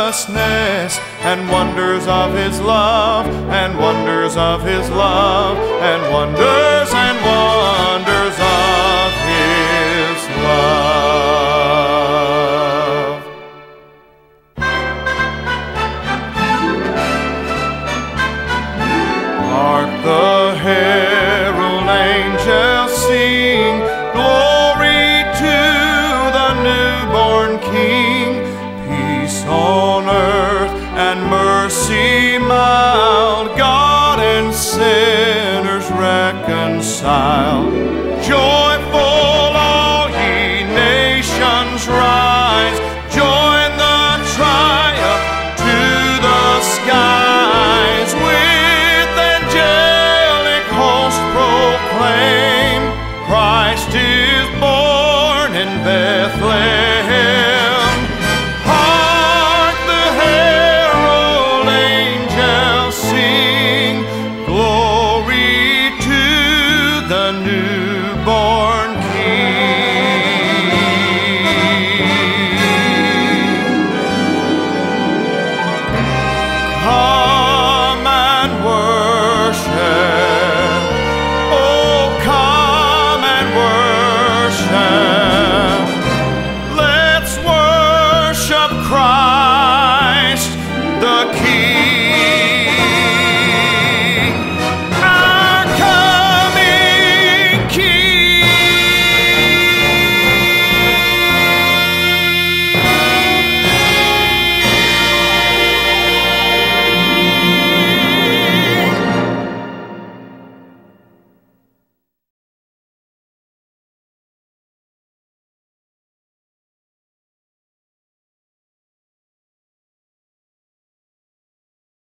righteousness, and wonders of his love, and wonders of his love, and wonders of his love. Hark the herald angels sing, glory to the newborn King. Peace on earth and mercy mild, God and sinners reconciled.